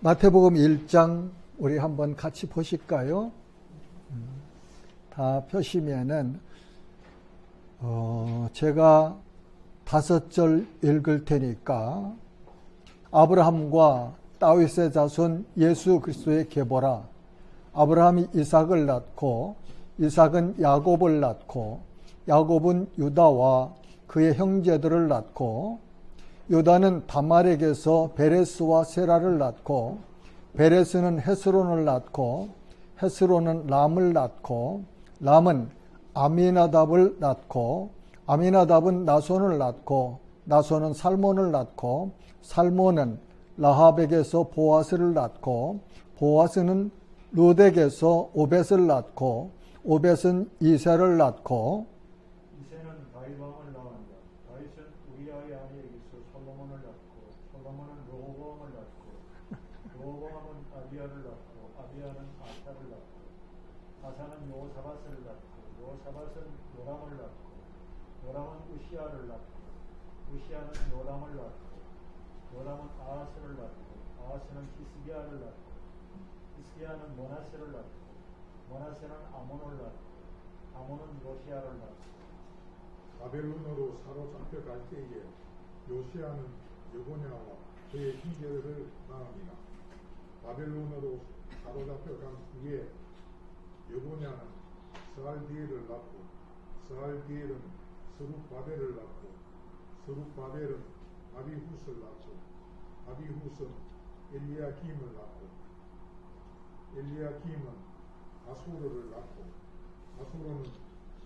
마태복음 1장 우리 한번 같이 보실까요? 다 펴시면은 제가 5절 읽을 테니까 아브라함과 다윗의 자손 예수 그리스도의 계보라. 아브라함이 이삭을 낳고 이삭은 야곱을 낳고 야곱은 유다와 그의 형제들을 낳고 유다는 다말에게서 베레스와 세라를 낳고 베레스는 헤스론을 낳고 헤스론은 람을 낳고 람은 아미나답을 낳고 아미나답은 나손을 낳고 나손은 살몬을 낳고 살몬은 라합에게서 보아스를 낳고 보아스는 룻에게서 오벳을 낳고 오벳은 이새를 낳고 이새는 다윗 왕을 낳았다. 다윗은 우리아의 아내에게서 솔로몬을 낳고 솔로몬은 르호보암을 낳고 르호보암은 아비야를 낳고 아비야는 아사를 낳고 아사는 여호사밧을 낳고 여호사밧은 요람을 낳고 요람은 우시야를 낳고 우시야는 요람을 낳고 요람은 아하스를 낳고 아하스는 히스기야를 낳고 히스기야는 머나세를 낳고 머나세는 아몬을 낳고 아몬은 요시야를 낳고 바벨론으로 사로잡혀갈 때에 요시야는 여고냐와 그의 형제들을 낳습니다. 바벨론으로 사로잡혀간 후에 여고냐는 스알디엘을 낳고 스알디엘은 스룹바벨을 낳고 스룹바벨은 아비훗을 낳고 아비훗은 엘리야김을 낳고 엘리야김은 아수르를 낳고 아수르는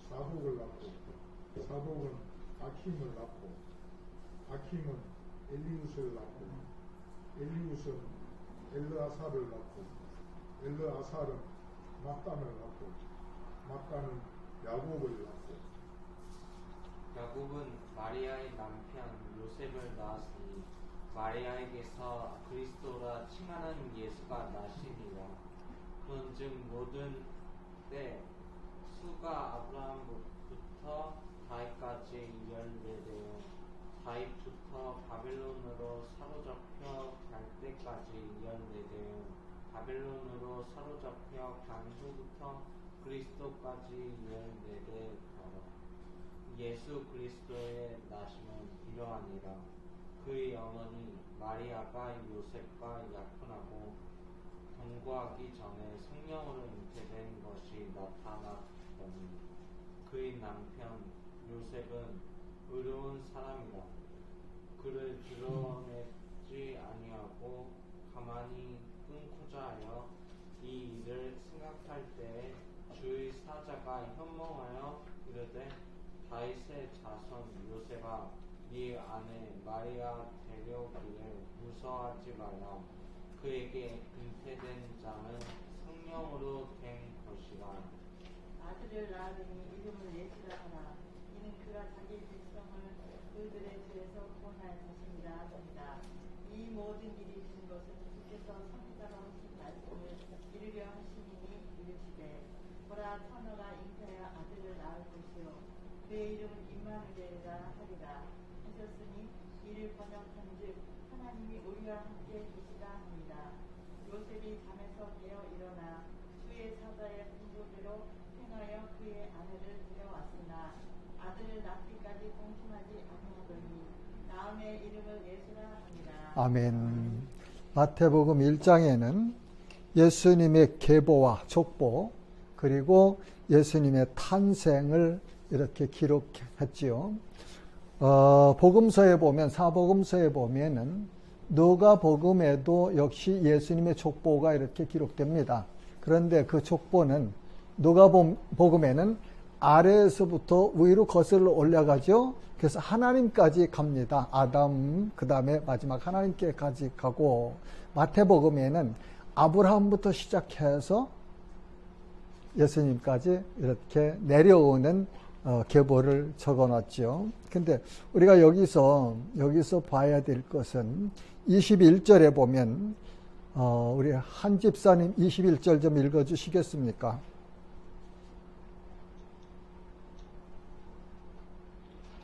사독을 낳고 사독은 아킴을 낳고 아킴은 엘리웃을 낳고 엘리웃은 엘르아사를 낳고 엘르아살은 막단을 낳고 막단은 야곱을 낳고 야곱은 마리아의 남편 요셉을 낳았으니 마리아에게서 그리스도라 칭하는 예수가 나시니라. 그런즉 모든 때 수가 아브라함부터 다윗까지 14대요 다윗부터 바벨론으로 사로잡혀 갈 때까지 14대요 바벨론으로 사로잡혀 간 후부터 그리스도까지 14대더라. 예수 그리스도의 나심은 이러하니라. 그의 어머니 마리아가 요셉과 약혼하고 동거하기 전에 성령으로 잉태된 것이 나타났더니 그의 남편 요셉은 의로운 사람이라. 그를 드러내지 아니하고 가만히 끊고자 하여 이 일을 생각할 때에 주의 사자가 현몽하여 이르되 다윗의 자손 요셉아 네 아내 마리아 데려오기를 무서워하지 말라. 그에게 잉태된 자는 성령으로 된 것이라. 아들을 낳으니 이름을 예수라 하라. 이는 그가 자기 백성을 그들의 죄에서 구원할 것이니라 하시니라. 이 모든 일이 이루어진 것은 주께서 선지자로 하신 말씀을 이루려 하시니 이르시되 보라 처녀가 잉태하여 아들을 낳을 것이요 그의 이름은 임마누엘이라 하리라 하셨으니 이를 번역한즉 하나님이 우리와 함께 계시다 합니다. 요셉이 잠에서 깨어 일어나 주의 사자의 분부대로 행하여 그의 아내를 데려왔으나 아들을 낳기까지 공심하지 아니하더니 다음에 이름을 예수라 합니다. 아멘. 마태복음 1장에는 예수님의 계보와 족보 그리고 예수님의 탄생을 이렇게 기록했지요. 복음서에 보면 사복음서에 보면은 누가복음에도 역시 예수님의 족보가 이렇게 기록됩니다. 그런데 그 족보는 누가복음에는 아래에서부터 위로 거슬러 올라가죠. 그래서 하나님까지 갑니다. 아담 그 다음에 마지막 하나님께까지 가고 마태복음에는 아브라함부터 시작해서 예수님까지 이렇게 내려오는 계보를 적어놨죠. 근데 우리가 여기서 봐야 될 것은 21절에 보면 우리 한 집사님 21절 좀 읽어주시겠습니까?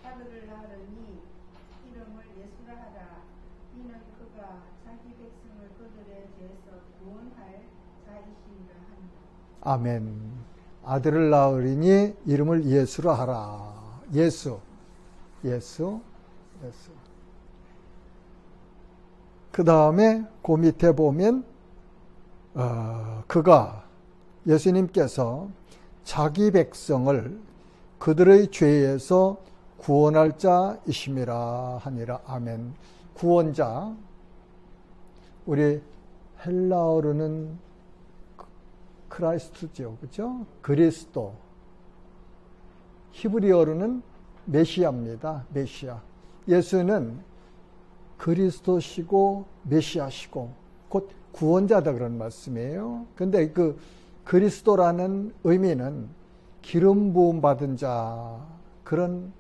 아들을 낳으니 이름을 예수라 하라. 이는 그가 자기 백성을 그들의 죄 아멘. 아들을 낳으리니 이름을 예수로 하라. 예수. 그 다음에 그 밑에 보면 그가 예수님께서 자기 백성을 그들의 죄에서 구원할 자이심이라 하니라. 아멘. 구원자. 우리 헬라어로는 크라이스트죠. 그렇죠? 그리스도. 히브리어로는 메시아입니다. 메시아. 예수는 그리스도시고 메시아시고 곧 구원자다 그런 말씀이에요. 근데 그 그리스도라는 의미는 기름 부음 받은 자 그런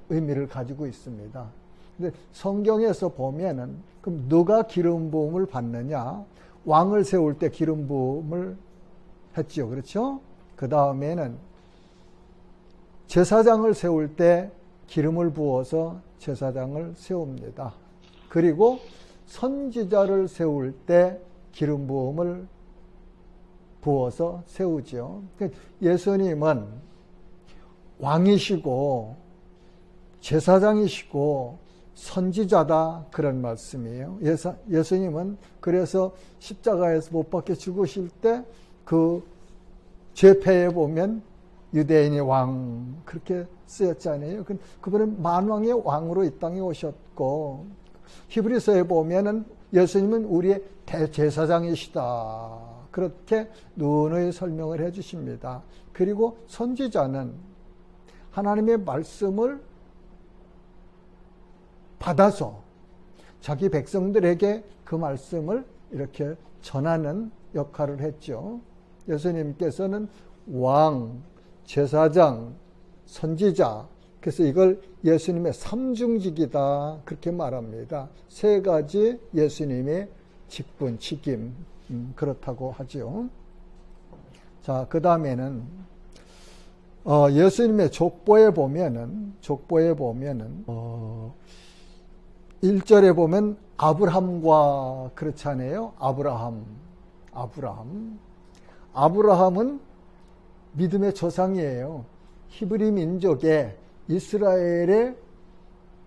의미를 가지고 있습니다. 근데 성경에서 보면은 그럼 누가 기름 부음을 받느냐? 왕을 세울 때 기름 부음을 했죠. 그렇죠? 그 다음에는 제사장을 세울 때 기름을 부어서 제사장을 세웁니다. 그리고 선지자를 세울 때 기름 부음을 부어서 세우죠. 예수님은 왕이시고 제사장이시고 선지자다 그런 말씀이에요. 예수님은 그래서 십자가에서 못 박혀 죽으실 때 그 죄패에 보면 유대인의 왕 그렇게 쓰였잖아요. 그분은 만왕의 왕으로 이 땅에 오셨고 히브리서에 보면은 예수님은 우리의 대제사장이시다. 그렇게 누누이 설명을 해 주십니다. 그리고 선지자는 하나님의 말씀을 받아서 자기 백성들에게 그 말씀을 이렇게 전하는 역할을 했죠. 예수님께서는 왕, 제사장, 선지자, 그래서 이걸 예수님의 삼중직이다 그렇게 말합니다. 세 가지 예수님의 직분, 직임 그렇다고 하죠. 자, 그 다음에는 예수님의 족보에 보면은 1절에 보면 아브라함과 그렇잖아요. 아브라함은 믿음의 조상이에요. 히브리 민족의 이스라엘의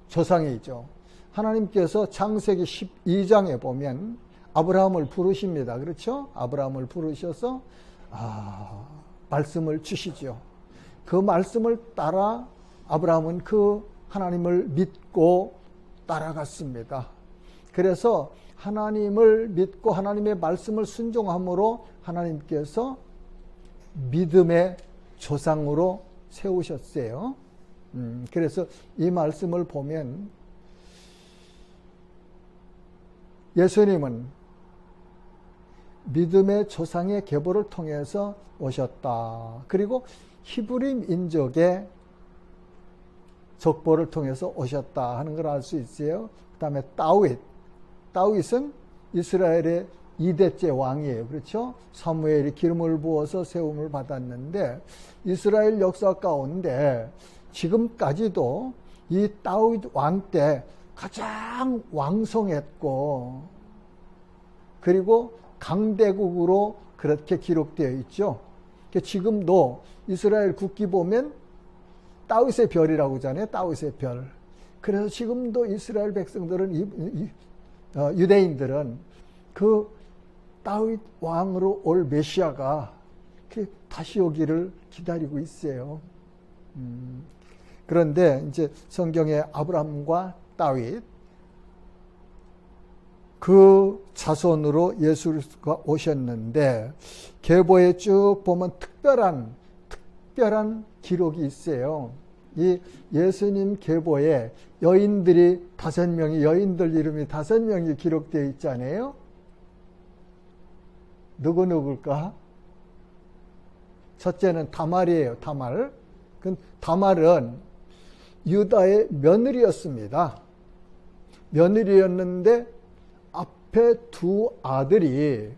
조상이죠. 하나님께서 창세기 12장에 보면 아브라함을 부르십니다. 그렇죠? 아브라함을 부르셔서 말씀을 주시죠. 그 말씀을 따라 아브라함은 그 하나님을 믿고 따라갔습니다. 그래서 하나님을 믿고 하나님의 말씀을 순종함으로 하나님께서 믿음의 조상으로 세우셨어요. 그래서 이 말씀을 보면 예수님은 믿음의 조상의 계보를 통해서 오셨다. 그리고 히브리 민족의 족보를 통해서 오셨다 하는 걸 알 수 있어요. 그 다음에 다윗은 이스라엘의 2대째 왕이에요. 그렇죠? 사무엘이 기름을 부어서 세움을 받았는데 이스라엘 역사 가운데 지금까지도 이 다윗 왕 때 가장 왕성했고 그리고 강대국으로 그렇게 기록되어 있죠. 지금도 이스라엘 국기 보면 다윗의 별이라고 하잖아요. 다윗의 별. 그래서 지금도 이스라엘 백성들은 유대인들은 그 다윗 왕으로 올 메시아가 다시 오기를 기다리고 있어요. 그런데 이제 성경에 아브라함과 다윗 그 자손으로 예수가 오셨는데 계보에 쭉 보면 특별한 기록이 있어요. 이 예수님 계보에 여인들 이름이 5명이 기록되어 있잖아요. 누굴까? 첫째는 다말이에요. 다말은 유다의 며느리였습니다. 며느리였는데 앞에 두 아들이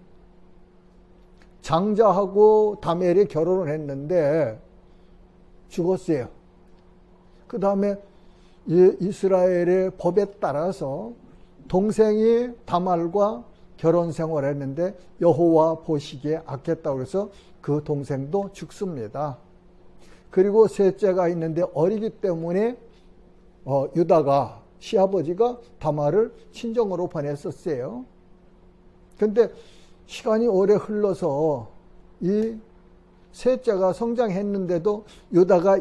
장자하고 다멜이 결혼을 했는데 죽었어요. 그 다음에 이스라엘의 법에 따라서 동생이 다말과 결혼 생활을 했는데 여호와 보시기에 악했다고 해서 그 동생도 죽습니다. 그리고 셋째가 있는데 어리기 때문에 유다가 시아버지가 다말을 친정으로 보냈었어요. 근데 시간이 오래 흘러서 이 셋째가 성장했는데도 유다가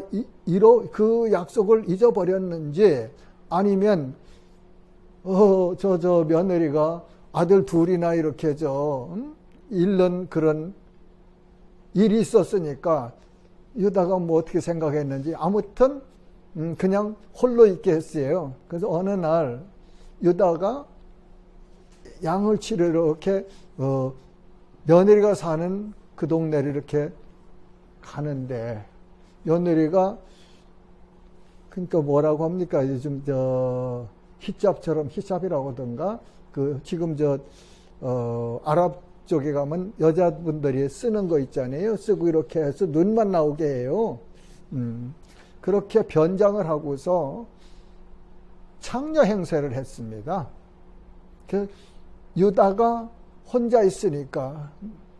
그 약속을 잊어버렸는지 아니면 저 며느리가 아들 둘이나 이렇게 잃는 그런 일이 있었으니까 유다가 뭐 어떻게 생각했는지 아무튼 그냥 홀로 있게 했어요. 그래서 어느 날 유다가 양을 치르러 이렇게 며느리가 사는 그 동네를 이렇게 가는데 며느리가 그러니까 뭐라고 합니까? 요즘 히잡처럼 히잡이라고 하던가 지금 아랍 쪽에 가면 여자분들이 쓰는 거 있잖아요. 쓰고 이렇게 해서 눈만 나오게 해요. 그렇게 변장을 하고서 창녀 행세를 했습니다. 유다가 혼자 있으니까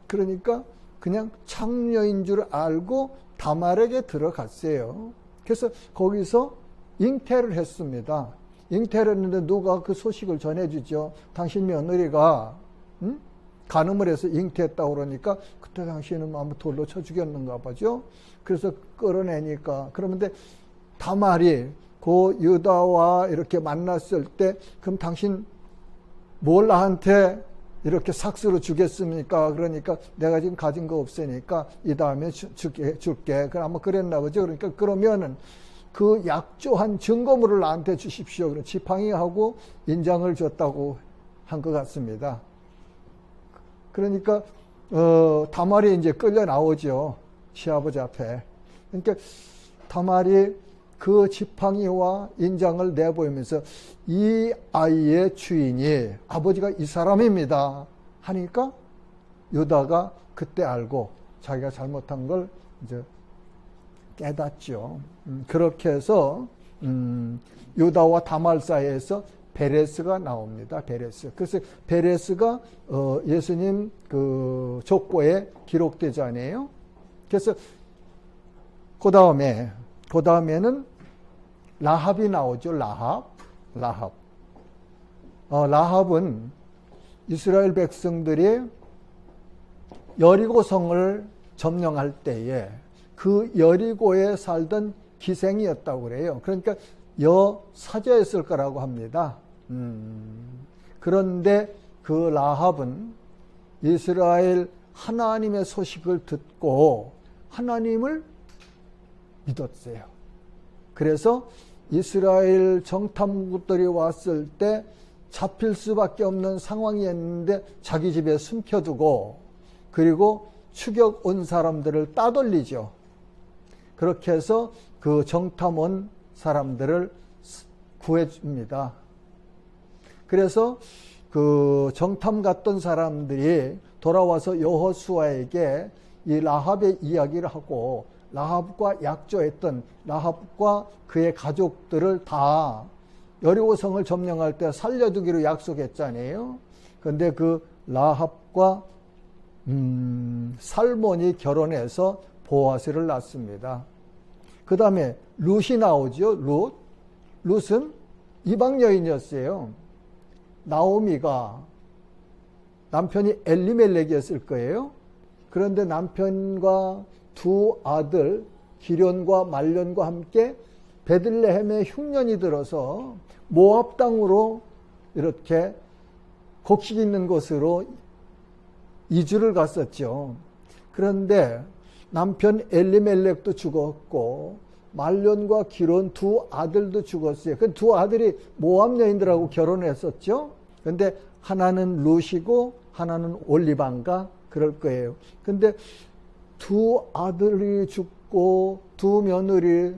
그러니까 그냥 창녀인 줄 알고 다말에게 들어갔어요. 그래서 거기서 잉태를 했습니다. 잉태를 했는데 누가 그 소식을 전해주죠. 당신 며느리가 간음을 해서 잉태했다고 그러니까 그때 당시에는 아마 돌로 쳐 죽였는가 보죠. 그래서 끌어내니까 그러는데 다말이 그 유다와 이렇게 만났을 때 그럼 당신 뭘 나한테 이렇게 삭스로 주겠습니까? 그러니까 내가 지금 가진 거 없으니까 이 다음에 줄게. 그럼 아마 그랬나 보죠. 그러니까 그러면은 그 약조한 증거물을 나한테 주십시오. 그럼 지팡이하고 인장을 줬다고 한 것 같습니다. 그러니까 다말이 이제 끌려 나오죠. 시아버지 앞에. 그러니까 다말이 그 지팡이와 인장을 내보이면서 이 아이의 주인이 아버지가 이 사람입니다 하니까 유다가 그때 알고 자기가 잘못한 걸 이제 깨닫죠. 그렇게 해서 유다와 다말 사이에서 베레스가 나옵니다. 베레스. 그래서 베레스가 예수님 그 족보에 기록되잖아요. 그래서 그 다음에는 라합이 나오죠. 라합은 이스라엘 백성들이 여리고성을 점령할 때에 그 여리고에 살던 기생이었다고 그래요. 그러니까 여사자였을 거라고 합니다. 그런데 그 라합은 이스라엘 하나님의 소식을 듣고 하나님을 믿었어요. 그래서 이스라엘 정탐국들이 왔을 때 잡힐 수밖에 없는 상황이었는데 자기 집에 숨겨두고 그리고 추격 온 사람들을 따돌리죠. 그렇게 해서 그 정탐 온 사람들을 구해줍니다. 그래서 그 정탐 갔던 사람들이 돌아와서 여호수아에게 이 라합의 이야기를 하고 라합과 약조했던 라합과 그의 가족들을 다 여리고성을 점령할 때 살려두기로 약속했잖아요. 그런데 그 라합과 살몬이 결혼해서 보아스를 낳습니다. 그 다음에 룻이 나오죠. 룻은 이방 여인이었어요. 나오미가 남편이 엘리멜렉이었을 거예요. 그런데 남편과 두 아들 기련과 말련과 함께 베들레헴에 흉년이 들어서 모압 땅으로 이렇게 곡식 있는 곳으로 이주를 갔었죠. 그런데 남편 엘리멜렉도 죽었고 말련과 기론 두 아들도 죽었어요. 그 두 아들이 모압 여인들하고 결혼했었죠. 그런데 하나는 룻이고 하나는 올리반가 그럴 거예요. 근데 두 아들이 죽고 두 며느리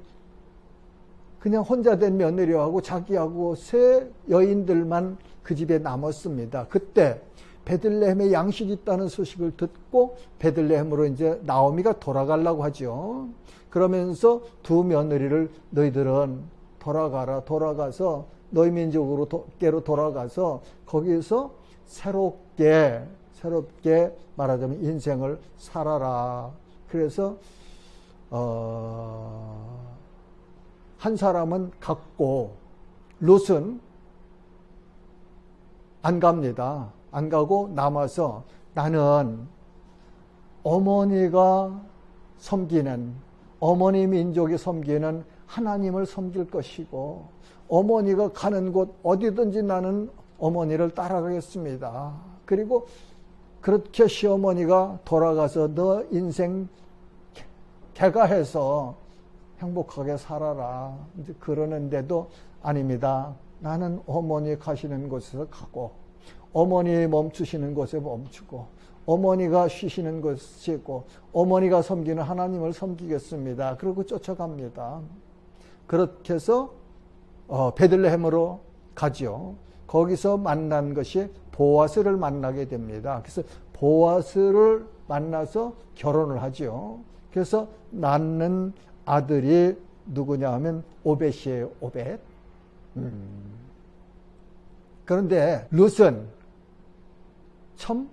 그냥 혼자 된 며느리하고 자기하고 세 여인들만 그 집에 남았습니다. 그때 베들레헴에 양식이 있다는 소식을 듣고 베들레헴으로 이제 나오미가 돌아가려고 하죠. 그러면서 두 며느리를 너희들은 돌아가서 너희 민족으로 깨로 돌아가서 거기서 새롭게 새롭게 말하자면 인생을 살아라. 그래서 한 사람은 갔고 롯은 안 갑니다. 안 가고 남아서 나는 어머니가 섬기는, 어머니 민족이 섬기는 하나님을 섬길 것이고, 어머니가 가는 곳 어디든지 나는 어머니를 따라가겠습니다. 그리고 그렇게 시어머니가 돌아가서 너 인생 개가해서 행복하게 살아라. 이제 그러는데도 아닙니다. 나는 어머니 가시는 곳에서 가고, 어머니 멈추시는 곳에 멈추고, 어머니가 쉬시는 곳이고, 어머니가 섬기는 하나님을 섬기겠습니다. 그러고 쫓아갑니다. 그렇게 해서 베들레헴으로 가죠. 거기서 만난 것이 보아스를 만나게 됩니다. 그래서 보아스를 만나서 결혼을 하죠. 그래서 낳는 아들이 누구냐 하면 오벳이에요. 오벳. 그런데 룻은 참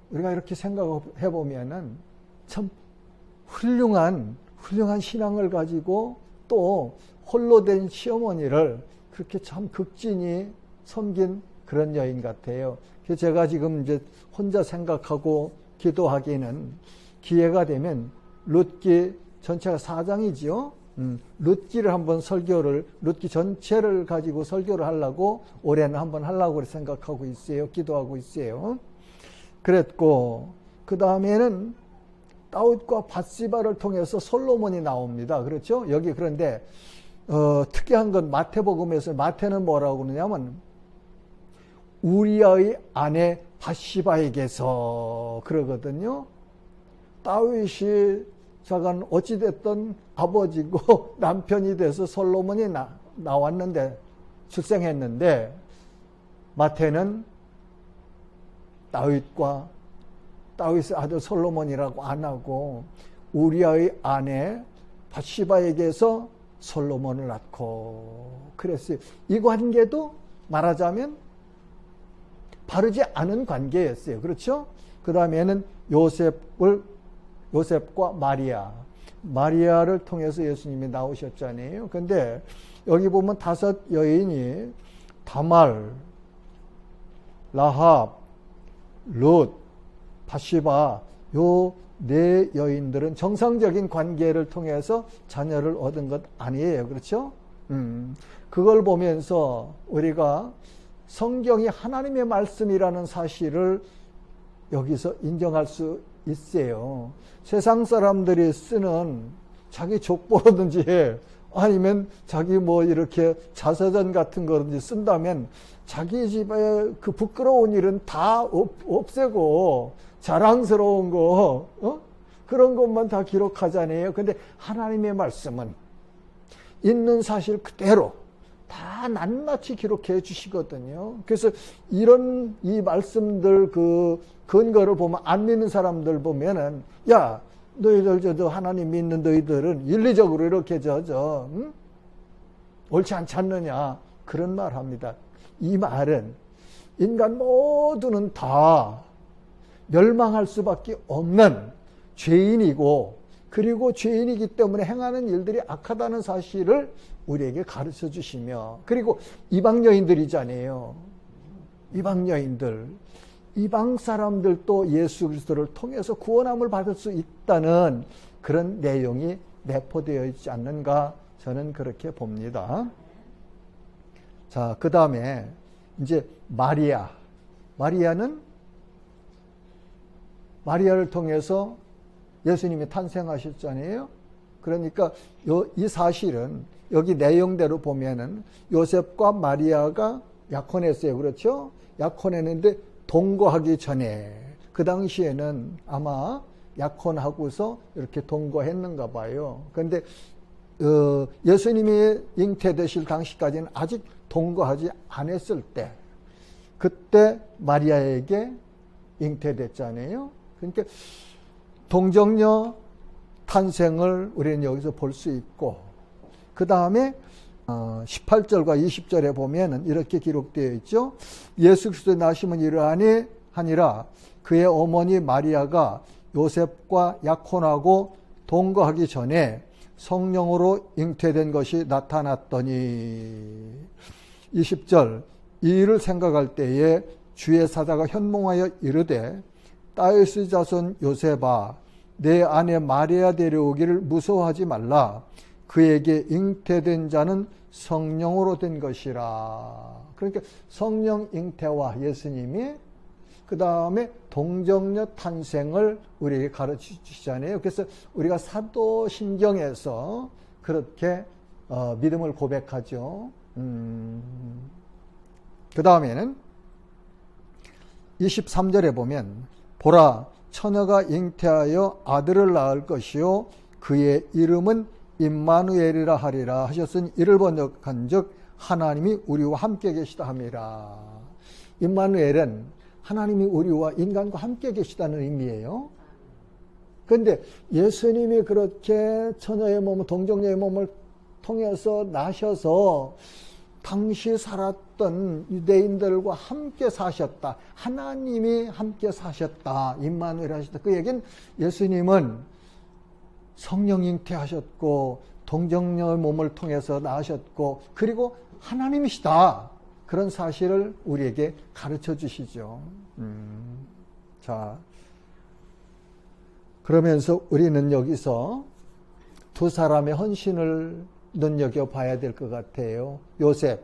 우리가 이렇게 생각해 보면은 참 훌륭한 신앙을 가지고 또 홀로 된 시어머니를 그렇게 참 극진히 섬긴 그런 여인 같아요. 그래서 제가 지금 이제 혼자 생각하고 기도하기는 기회가 되면 룻기 전체가 4장이지요. 룻기를 한번 룻기 전체를 가지고 설교를 하려고 올해는 한번 하려고 생각하고 있어요. 기도하고 있어요. 그랬고, 그 다음에는 다윗과 밧시바를 통해서 솔로몬이 나옵니다. 그렇죠? 여기 그런데, 특이한 건 마태복음에서 마태는 뭐라고 그러냐면, 우리아의 아내 밧시바에게서 그러거든요. 다윗이 자간 어찌됐든 아버지고 남편이 돼서 솔로몬이 나왔는데 출생했는데 마태는 다윗의 아들 솔로몬이라고 안 하고 우리아의 아내 밧시바에게서 솔로몬을 낳고 그랬어요. 이 관계도 말하자면 바르지 않은 관계였어요. 그렇죠? 그 다음에는 요셉과 마리아를 통해서 예수님이 나오셨잖아요. 근데 여기 보면 5 여인이 다말, 라합, 룻, 밧시바 요 4 여인들은 정상적인 관계를 통해서 자녀를 얻은 것 아니에요. 그렇죠? 그걸 보면서 우리가 성경이 하나님의 말씀이라는 사실을 여기서 인정할 수 있어요. 세상 사람들이 쓰는 자기 족보라든지 아니면 자기 뭐 이렇게 자서전 같은 거든지 쓴다면 자기 집에 그 부끄러운 일은 다 없애고 자랑스러운 거 그런 것만 다 기록하잖아요. 근데 하나님의 말씀은 있는 사실 그대로 다 낱낱이 기록해 주시거든요. 그래서 이 말씀들 그 근거를 보면 안 믿는 사람들 보면은 야 너희들 하나님 믿는 너희들은 윤리적으로 이렇게 옳지 않지 않느냐 그런 말 합니다. 이 말은 인간 모두는 다 멸망할 수밖에 없는 죄인이고 그리고 죄인이기 때문에 행하는 일들이 악하다는 사실을 우리에게 가르쳐 주시며 그리고 이방 여인들이잖아요. 이방 여인들 이방 사람들도 예수 그리스도를 통해서 구원함을 받을 수 있다는 그런 내용이 내포되어 있지 않는가 저는 그렇게 봅니다. 자, 그 다음에 이제 마리아를 통해서 예수님이 탄생하셨잖아요. 그러니까 이 사실은 여기 내용대로 보면은 요셉과 마리아가 약혼했어요. 그렇죠? 약혼했는데 동거하기 전에 그 당시에는 아마 약혼하고서 이렇게 동거했는가 봐요. 그런데 예수님이 잉태되실 당시까지는 아직 동거하지 않았을 때 그때 마리아에게 잉태됐잖아요. 그러니까 동정녀 탄생을 우리는 여기서 볼 수 있고 그 다음에 18절과 20절에 보면은 이렇게 기록되어 있죠. 예수 그리스도의 나심은 이러하니 하니라. 그의 어머니 마리아가 요셉과 약혼하고 동거하기 전에 성령으로 잉태된 것이 나타났더니 20절 이 일을 생각할 때에 주의 사자가 현몽하여 이르되 다윗의 자손 요셉아 내 아내 마리아 데려오기를 무서워하지 말라. 그에게 잉태된 자는 성령으로 된 것이라. 그러니까 성령 잉태와 예수님이 그 다음에 동정녀 탄생을 우리에게 가르쳐 주시잖아요. 그래서 우리가 사도신경에서 그렇게 믿음을 고백하죠. 그 다음에는 23절에 보면 보라 처녀가 잉태하여 아들을 낳을 것이요 그의 이름은 임마누엘이라 하리라 하셨으니 이를 번역한 즉 하나님이 우리와 함께 계시다 함이라. 임마누엘은 하나님이 우리와 인간과 함께 계시다는 의미예요. 그런데 예수님이 그렇게 처녀의 몸, 동정녀의 몸을 통해서 나셔서 당시 살았던 유대인들과 함께 사셨다. 하나님이 함께 사셨다. 임마누엘 하셨다. 그 얘기는 예수님은 성령 잉태하셨고 동정녀의 몸을 통해서 나셨고 그리고 하나님이시다. 그런 사실을 우리에게 가르쳐 주시죠. 자, 그러면서 우리는 여기서 두 사람의 헌신을 눈여겨봐야 될 것 같아요. 요셉.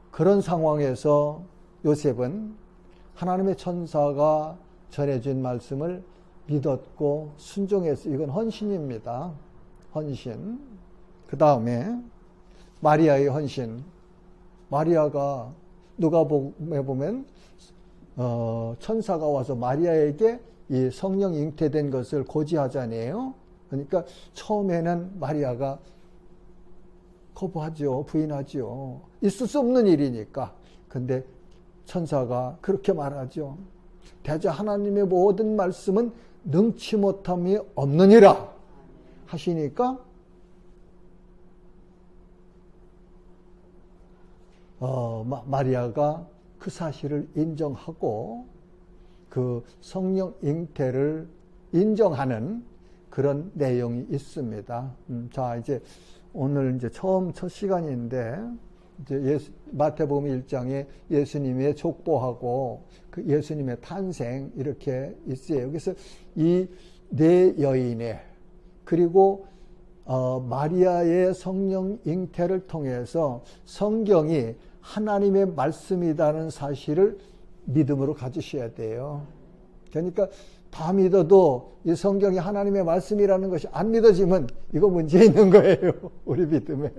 그런 상황에서 요셉은 하나님의 천사가 전해준 말씀을 믿었고 순종해서 이건 헌신입니다. 헌신. 그 다음에 마리아의 헌신. 마리아가 누가복음에 보면 천사가 와서 마리아에게 이 성령 잉태된 것을 고지하잖아요. 그러니까 처음에는 마리아가 거부하죠. 부인하죠. 있을 수 없는 일이니까. 근데 천사가 그렇게 말하죠. 대저 하나님의 모든 말씀은 능치 못함이 없느니라 하시니까 마리아가 그 사실을 인정하고 그 성령 잉태를 인정하는 그런 내용이 있습니다. 자, 이제 오늘 이제 첫 시간인데 이제 마태복음 1장에 예수님의 족보하고 그 예수님의 탄생 이렇게 있어요. 그래서 이 네 여인의 그리고 마리아의 성령 잉태를 통해서 성경이 하나님의 말씀이라는 사실을 믿음으로 가지셔야 돼요. 그러니까 다 믿어도 이 성경이 하나님의 말씀이라는 것이 안 믿어지면 이거 문제 있는 거예요. 우리 믿음에.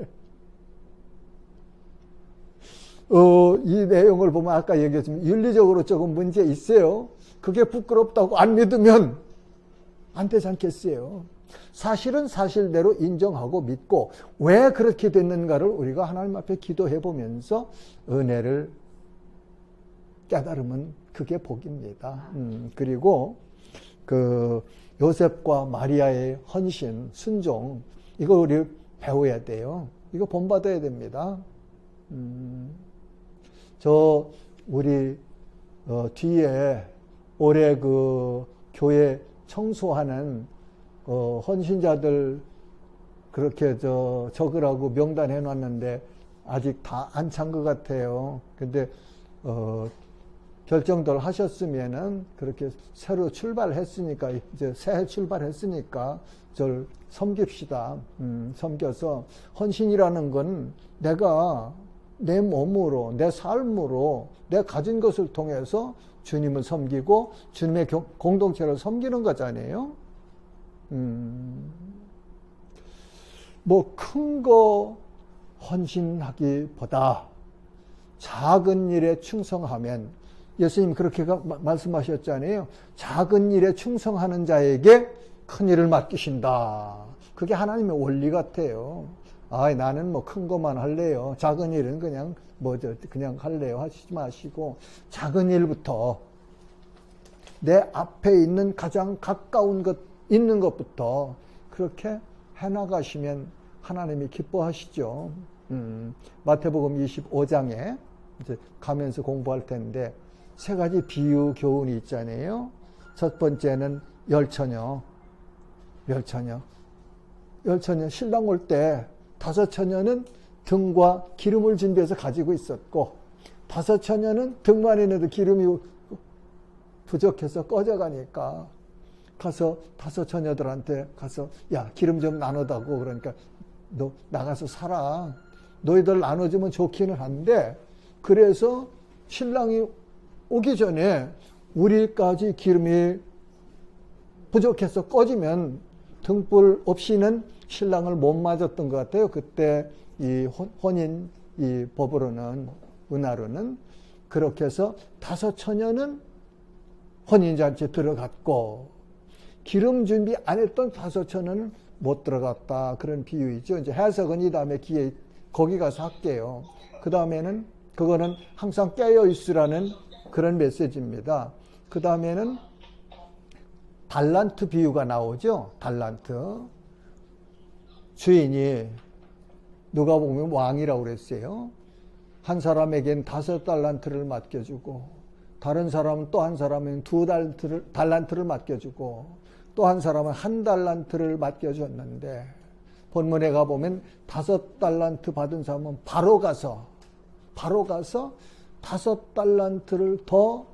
이 내용을 보면 아까 얘기했지만 윤리적으로 조금 문제 있어요. 그게 부끄럽다고 안 믿으면 안 되지 않겠어요. 사실은 사실대로 인정하고 믿고 왜 그렇게 됐는가를 우리가 하나님 앞에 기도해 보면서 은혜를 깨달으면 그게 복입니다. 그리고 그 요셉과 마리아의 헌신, 순종 이거 우리 배워야 돼요. 이거 본받아야 됩니다. 저 우리 뒤에 올해 그 교회 청소하는 헌신자들 그렇게 적으라고 명단해 놨는데 아직 다 안 찬 것 같아요. 근데 결정들 하셨으면은 그렇게 새로 출발했으니까 이제 새해 출발했으니까 절 섬깁시다. 섬겨서 헌신이라는 건 내가 내 몸으로 내 삶으로 내 가진 것을 통해서 주님을 섬기고 주님의 공동체를 섬기는 거잖아요. 뭐 큰 거 헌신하기보다 작은 일에 충성하면 예수님 그렇게 말씀하셨잖아요. 작은 일에 충성하는 자에게 큰 일을 맡기신다. 그게 하나님의 원리 같아요. 나는 뭐 큰 것만 할래요. 작은 일은 그냥 그냥 할래요. 하시지 마시고 작은 일부터 내 앞에 있는 가장 가까운 것 있는 것부터 그렇게 해나가시면 하나님이 기뻐하시죠. 마태복음 25장에 이제 가면서 공부할 텐데, 세 가지 비유 교훈이 있잖아요. 첫 번째는 열처녀. 신랑 올 때 5처녀는 등과 기름을 준비해서 가지고 있었고, 5처녀는 등만 있는데 기름이 부족해서 꺼져가니까 가서 5처녀들한테 가서 야, 기름 좀 나누다고. 그러니까 너 나가서 살아. 너희들 나눠주면 좋기는 한데, 그래서 신랑이 오기 전에 우리까지 기름이 부족해서 꺼지면 등불 없이는 신랑을 못 맞았던 것 같아요. 그때 이 혼인 이 법으로는, 은하로는 그렇게 해서 5처녀는 혼인잔치에 들어갔고, 기름 준비 안 했던 5처녀는 못 들어갔다. 그런 비유이죠. 이제 해석은 이 다음에 기회 거기 가서 할게요. 그 다음에는 그거는 항상 깨어 있으라는 그런 메시지입니다. 그 다음에는 달란트 비유가 나오죠. 달란트. 주인이 누가 보면 왕이라고 그랬어요. 한 사람에겐 5달란트를 맡겨주고, 다른 사람은 또 한 사람은 2달란트를 맡겨주고, 또 한 사람은 1달란트를 맡겨줬는데, 본문에 가보면 5달란트 받은 사람은 바로 가서 5달란트를 더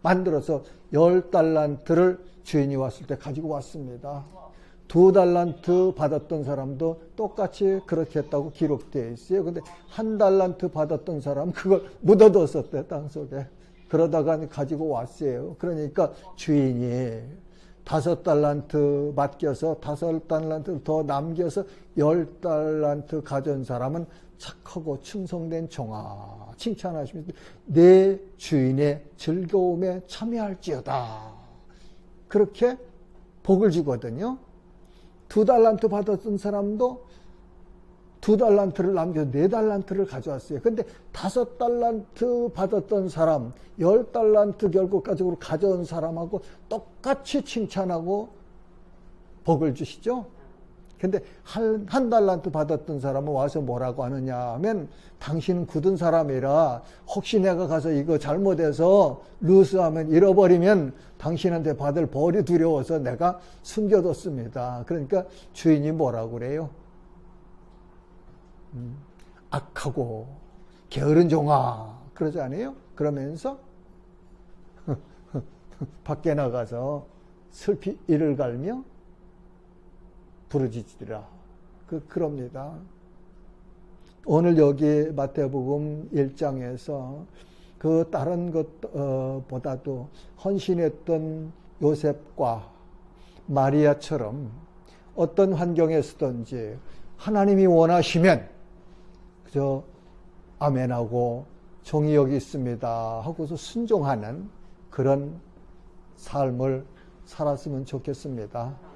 만들어서 10달란트를 주인이 왔을 때 가지고 왔습니다. 2달란트 받았던 사람도 똑같이 그렇게 했다고 기록되어 있어요. 근데 1달란트 받았던 사람은 그걸 묻어뒀었대, 땅속에. 그러다가 가지고 왔어요. 그러니까 주인이 5달란트 맡겨서 5달란트 더 남겨서 10달란트 가져온 사람은 착하고 충성된 종아, 칭찬하시면서 내 주인의 즐거움에 참여할지어다. 그렇게 복을 주거든요. 2달란트 받았던 사람도 2달란트를 남겨서 4달란트를 가져왔어요. 근데 5달란트 받았던 사람, 10달란트 결국까지 가져온 사람하고 똑같이 칭찬하고 복을 주시죠. 근데 한 달란트 받았던 사람은 와서 뭐라고 하느냐 하면, 당신은 굳은 사람이라 혹시 내가 가서 이거 잘못해서 루스하면 잃어버리면 당신한테 받을 벌이 두려워서 내가 숨겨뒀습니다. 그러니까 주인이 뭐라고 그래요? 악하고 게으른 종아, 그러지 않아요? 그러면서 밖에 나가서 슬피 이를 갈며 부르짖으리라. 그럽니다. 오늘 여기 마태복음 1장에서 그 다른 것보다도 헌신했던 요셉과 마리아처럼 어떤 환경에서든지 하나님이 원하시면 그저 아멘하고 종이 여기 있습니다 하고서 순종하는 그런 삶을 살았으면 좋겠습니다.